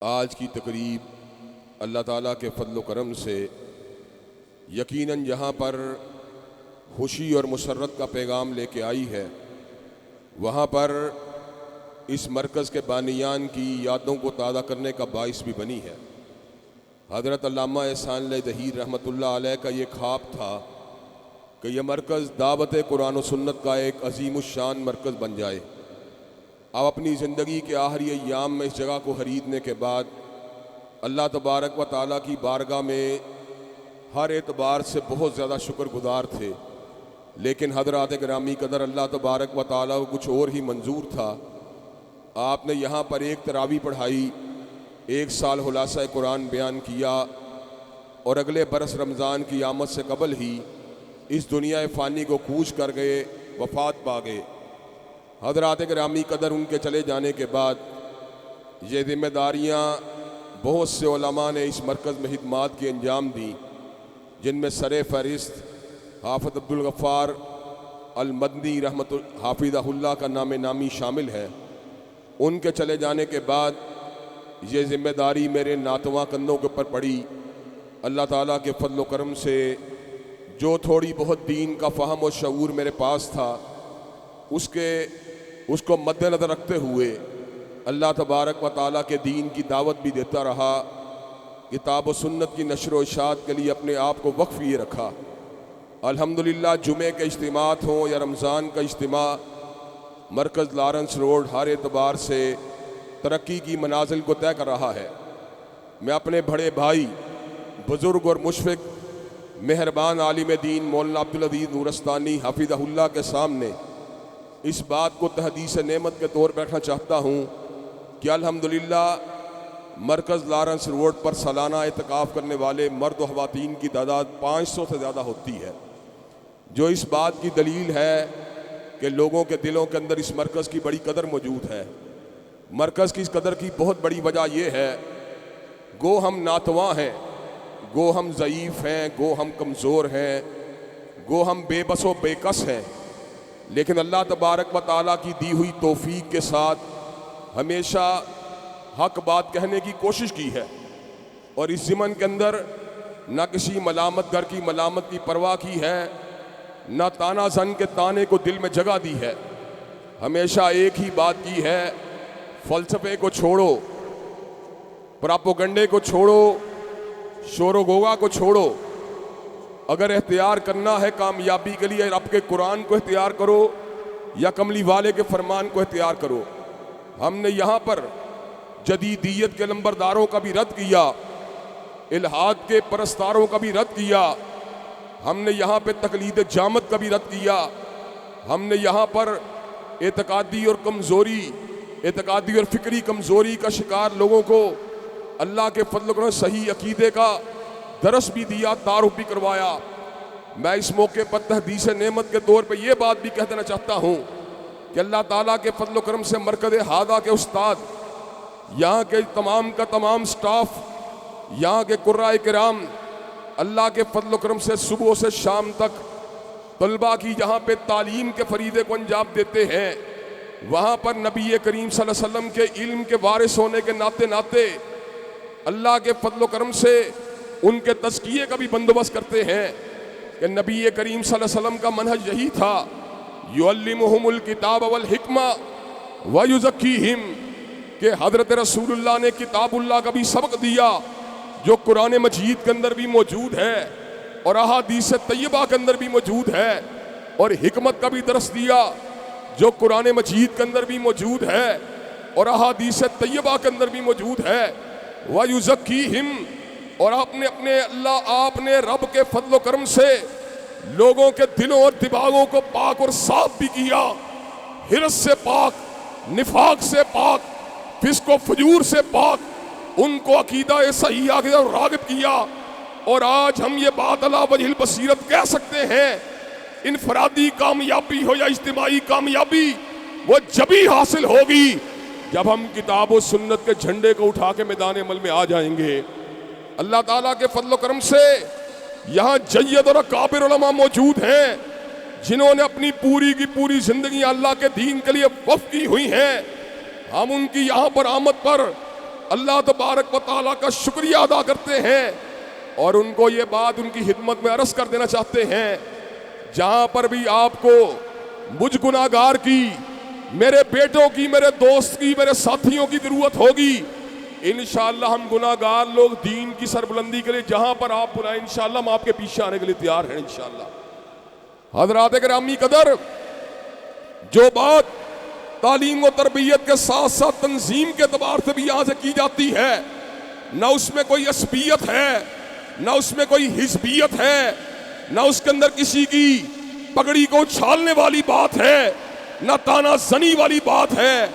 آج کی تقریب اللہ تعالیٰ کے فضل و کرم سے یقیناً جہاں پر خوشی اور مسرت کا پیغام لے کے آئی ہے، وہاں پر اس مرکز کے بانیان کی یادوں کو تازہ کرنے کا باعث بھی بنی ہے۔ حضرت علامہ احسان اللہ دہیر رحمۃ اللہ علیہ کا یہ خواب تھا کہ یہ مرکز دعوت قرآن و سنت کا ایک عظیم الشان مرکز بن جائے۔ اب اپنی زندگی کے آخری ایام میں اس جگہ کو خریدنے کے بعد اللہ تبارک و تعالیٰ کی بارگاہ میں ہر اعتبار سے بہت زیادہ شکر گزار تھے، لیکن حضرات گرامی قدر اللہ تبارک و تعالیٰ کو کچھ اور ہی منظور تھا۔ آپ نے یہاں پر ایک تراویح پڑھائی، 1 سال خلاصہ قرآن بیان کیا، اور اگلے برس رمضان کی آمد سے قبل ہی اس دنیا فانی کو کوچ کر گئے، وفات پا گئے۔ حضرات گرامی قدر ان کے چلے جانے کے بعد یہ ذمہ داریاں بہت سے علماء نے اس مرکز میں خدمات کی انجام دیں، جن میں سر فہرست حافظ عبدالغفار المدنی حافظہ اللہ کا نام نامی شامل ہے۔ ان کے چلے جانے کے بعد یہ ذمہ داری میرے ناتواں کندھوں کے اوپر پڑی۔ اللہ تعالیٰ کے فضل و کرم سے جو تھوڑی بہت دین کا فہم و شعور میرے پاس تھا، اس کو مد نظر رکھتے ہوئے اللہ تبارک و تعالیٰ کے دین کی دعوت بھی دیتا رہا۔ کتاب و سنت کی نشر و اشاعت کے لیے اپنے آپ کو وقف یہ رکھا۔ الحمدللہ جمعے کے اجتماعات ہوں یا رمضان کا اجتماع، مرکز لارنس روڈ ہر اعتبار سے ترقی کی منازل کو طے کر رہا ہے۔ میں اپنے بڑے بھائی، بزرگ اور مشفق مہربان عالم دین مولانا عبدالعزیز نورستانی حافظہ اللہ کے سامنے اس بات کو تحدیث نعمت کے طور پر رکھنا چاہتا ہوں کہ الحمدللہ مرکز لارنس روڈ پر سالانہ اعتکاف کرنے والے مرد و خواتین کی تعداد 500 سے زیادہ ہوتی ہے، جو اس بات کی دلیل ہے کہ لوگوں کے دلوں کے اندر اس مرکز کی بڑی قدر موجود ہے۔ مرکز کی اس قدر کی بہت بڑی وجہ یہ ہے، گو ہم ناتواں ہیں، گو ہم ضعیف ہیں، گو ہم کمزور ہیں، گو ہم بے بس و بے کس ہیں، لیکن اللہ تبارک و تعالیٰ کی دی ہوئی توفیق کے ساتھ ہمیشہ حق بات کہنے کی کوشش کی ہے، اور اس ضمن کے اندر نہ کسی ملامت گر کی ملامت کی پرواہ کی ہے، نہ تانا زن کے تانے کو دل میں جگہ دی ہے۔ ہمیشہ ایک ہی بات کی ہے، فلسفے کو چھوڑو، پراپوگنڈے کو چھوڑو، شور و غوغا کو چھوڑو، اگر اختیار کرنا ہے کامیابی کے لیے رب کے قرآن کو اختیار کرو یا کملی والے کے فرمان کو اختیار کرو۔ ہم نے یہاں پر جدیدیت کے لمبرداروں کا بھی رد کیا، الہاد کے پرستاروں کا بھی رد کیا، ہم نے یہاں پہ تقلید جامد کا بھی رد کیا، ہم نے یہاں پر اعتقادی اور فکری کمزوری کا شکار لوگوں کو اللہ کے فضل و کرم سے صحیح عقیدے کا درس بھی دیا، تعارف بھی کروایا۔ میں اس موقع پر تحدیث نعمت کے طور پہ یہ بات بھی کہہ دینا چاہتا ہوں کہ اللہ تعالیٰ کے فضل و کرم سے مرکز ہادہ کے استاد، یہاں کے تمام کا تمام سٹاف، یہاں کے قرائے کرام اللہ کے فضل و کرم سے صبح سے شام تک طلباء کی جہاں پہ تعلیم کے فریضے کو انجام دیتے ہیں، وہاں پر نبی کریم صلی اللہ علیہ وسلم کے علم کے وارث ہونے کے ناطے اللہ کے فضل و کرم سے ان کے تزکیے کا بھی بندوبست کرتے ہیں کہ نبی کریم صلی اللہ علیہ وسلم کا منہج یہی تھا، یعلمہم الکتاب والحکمہ ویزکیہم، کہ حضرت رسول اللہ نے کتاب اللہ کا بھی سبق دیا جو قرآن مجید کے اندر بھی موجود ہے اور احادیث طیبہ کے اندر بھی موجود ہے، اور حکمت کا بھی درس دیا جو قرآن مجید کے اندر بھی موجود ہے اور احادیث طیبہ کے اندر بھی موجود ہے، ویزکیہم، اور آپ نے رب کے فضل و کرم سے لوگوں کے دلوں اور دماغوں کو پاک اور صاف بھی کیا، حرص سے پاک، نفاق سے پاک، فسق و فجور سے پاک، ان کو عقیدہ صحیحہ کے راغب کیا۔ اور آج ہم یہ بات علی وجہ البصیرت کہہ سکتے ہیں، انفرادی کامیابی ہو یا اجتماعی کامیابی، وہ جبھی حاصل ہوگی جب ہم کتاب و سنت کے جھنڈے کو اٹھا کے میدان عمل میں آ جائیں گے۔ اللہ تعالیٰ کے فضل و کرم سے یہاں جید اور اکابر علماء موجود ہیں جنہوں نے اپنی پوری کی پوری زندگی اللہ کے دین کے لیے وقف کی ہوئی ہیں۔ ہم ان کی یہاں پر آمد پر اللہ تبارک و تعالیٰ کا شکریہ ادا کرتے ہیں اور ان کو یہ بات ان کی خدمت میں عرض کر دینا چاہتے ہیں، جہاں پر بھی آپ کو مجھ گناہگار کی، میرے بیٹوں کی، میرے دوست کی، میرے ساتھیوں کی ضرورت ہوگی، انشاءاللہ ہم گناہگار لوگ دین کی سربلندی کے لیے جہاں پر آپ بلائیں انشاءاللہ ہم آپ کے پیچھے آنے کے لیے تیار ہیں انشاءاللہ۔ حضرات گرامی قدر، جو بات تعلیم و تربیت کے ساتھ ساتھ تنظیم کے اعتبار سے بھی یہاں سے کی جاتی ہے، نہ اس میں کوئی عصبیت ہے، نہ اس میں کوئی حزبیت ہے، نہ اس کے اندر کسی کی پگڑی کو اچھالنے والی بات ہے، نہ تانا زنی والی بات ہے۔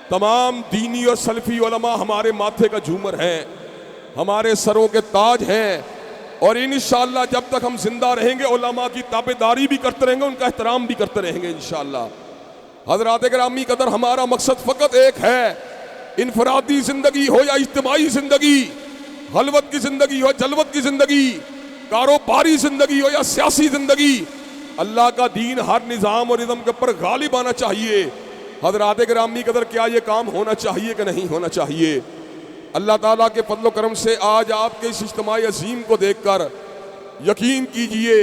تمام دینی اور سلفی علماء ہمارے ماتھے کا جھومر ہیں، ہمارے سروں کے تاج ہیں، اور انشاءاللہ جب تک ہم زندہ رہیں گے علماء کی تابعداری بھی کرتے رہیں گے، ان کا احترام بھی کرتے رہیں گے انشاءاللہ۔ حضرات گرامی قدر، ہمارا مقصد فقط ایک ہے، انفرادی زندگی ہو یا اجتماعی زندگی، خلوت کی زندگی ہو، جلوت کی زندگی، کاروباری زندگی ہو یا سیاسی زندگی، اللہ کا دین ہر نظام اور نظم کے اوپر غالب آنا چاہیے۔ حضرات گرامی قدر، کیا یہ کام ہونا چاہیے کہ نہیں ہونا چاہیے؟ اللہ تعالیٰ کے فضل و کرم سے آج آپ کے اس اجتماع عظیم کو دیکھ کر یقین کیجئے،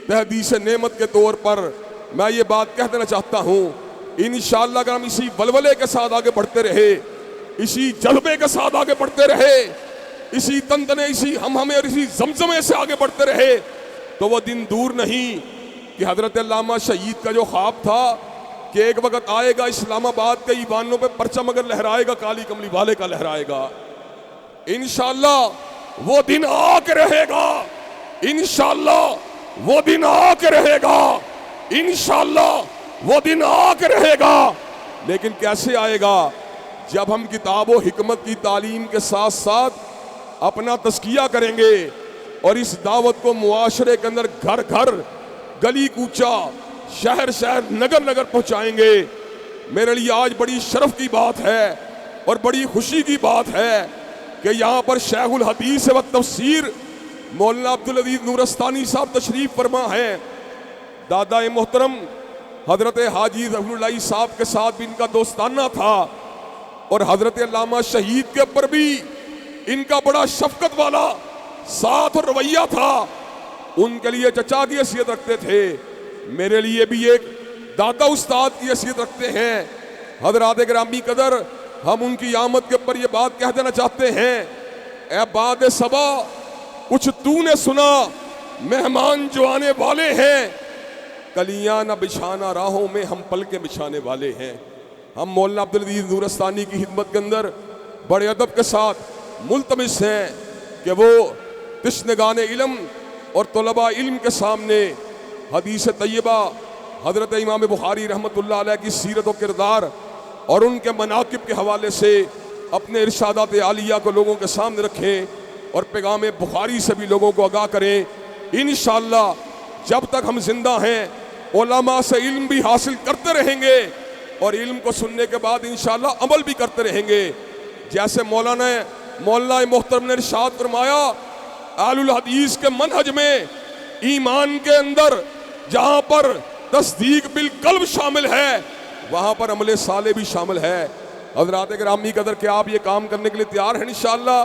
تحدیث نعمت کے طور پر میں یہ بات کہہ دینا چاہتا ہوں، انشاءاللہ اگر ہم اسی ولولے کے ساتھ آگے بڑھتے رہے، اسی جذبے کے ساتھ آگے بڑھتے رہے، اسی تندنے، اسی ہمیں اور اسی زمزمے سے آگے بڑھتے رہے، تو وہ دن دور نہیں کہ حضرت علامہ شہید کا جو خواب تھا کہ ایک وقت آئے گا اسلام آباد کے ایوانوں پہ پرچم اگر لہرائے گا کالی کملی والے کا لہرائے گا، انشاءاللہ وہ دن آ کے رہے گا، انشاءاللہ وہ دن آ کے رہے گا، انشاءاللہ وہ دن آ کے رہے گا۔ لیکن کیسے آئے گا؟ جب ہم کتاب و حکمت کی تعلیم کے ساتھ ساتھ اپنا تزکیہ کریں گے اور اس دعوت کو معاشرے کے اندر گھر گھر، گلی کوچہ، شہر شہر، نگر نگر پہنچائیں گے۔ میرے لیے آج بڑی شرف کی بات ہے اور بڑی خوشی کی بات ہے کہ یہاں پر شیخ الحدیث و تفسیر مولانا عبدالعزیز نورستانی صاحب تشریف فرما ہیں۔ دادا محترم حضرت حاجی ظفر اللہ صاحب کے ساتھ بھی ان کا دوستانہ تھا، اور حضرت علامہ شہید کے اوپر بھی ان کا بڑا شفقت والا ساتھ اور رویہ تھا، ان کے لیے چچا کی حیثیت رکھتے تھے، میرے لیے بھی ایک دادا استاد کی حیثیت رکھتے ہیں۔ حضرات گرامی قدر، ہم ان کی آمد کے اوپر یہ بات کہہ دینا چاہتے ہیں، اے باد صبا کچھ تو نے سنا، مہمان جو آنے والے ہیں، کلیاں نہ بچھانا راہوں میں، ہم پلکیں بچھانے والے ہیں۔ ہم مولانا عبدالعزیز نورستانی کی خدمت کے اندر بڑے ادب کے ساتھ ملتمس ہیں کہ وہ تشنگان علم اور طلباء علم کے سامنے حدیث طیبہ حضرت امام بخاری رحمۃ اللہ علیہ کی سیرت و کردار اور ان کے مناقب کے حوالے سے اپنے ارشادات عالیہ کو لوگوں کے سامنے رکھیں اور پیغام بخاری سے بھی لوگوں کو آگاہ کریں۔ انشاءاللہ جب تک ہم زندہ ہیں علماء سے علم بھی حاصل کرتے رہیں گے اور علم کو سننے کے بعد انشاءاللہ عمل بھی کرتے رہیں گے۔ جیسے مولانا محترم نے ارشاد فرمایا، اہل الحدیث کے منہج میں ایمان کے اندر جہاں پر تصدیق بالقلب شامل ہے وہاں پر عمل صالح بھی شامل ہے۔ حضرات گرامی قدر، کہ آپ یہ کام کرنے کے لیے تیار ہیں انشاءاللہ؟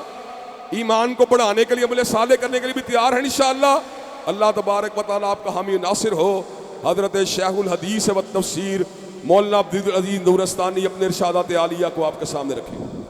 ایمان کو بڑھانے کے لیے، عمل صالح کرنے کے لیے بھی تیار ہیں انشاءاللہ؟ اللہ تبارک و تعالیٰ آپ کا حامی ناصر ہو۔ حضرت شیخ الحدیث و تفسیر مولانا عبدالعزیز نورستانی اپنے ارشادات عالیہ کو آپ کے سامنے رکھیں۔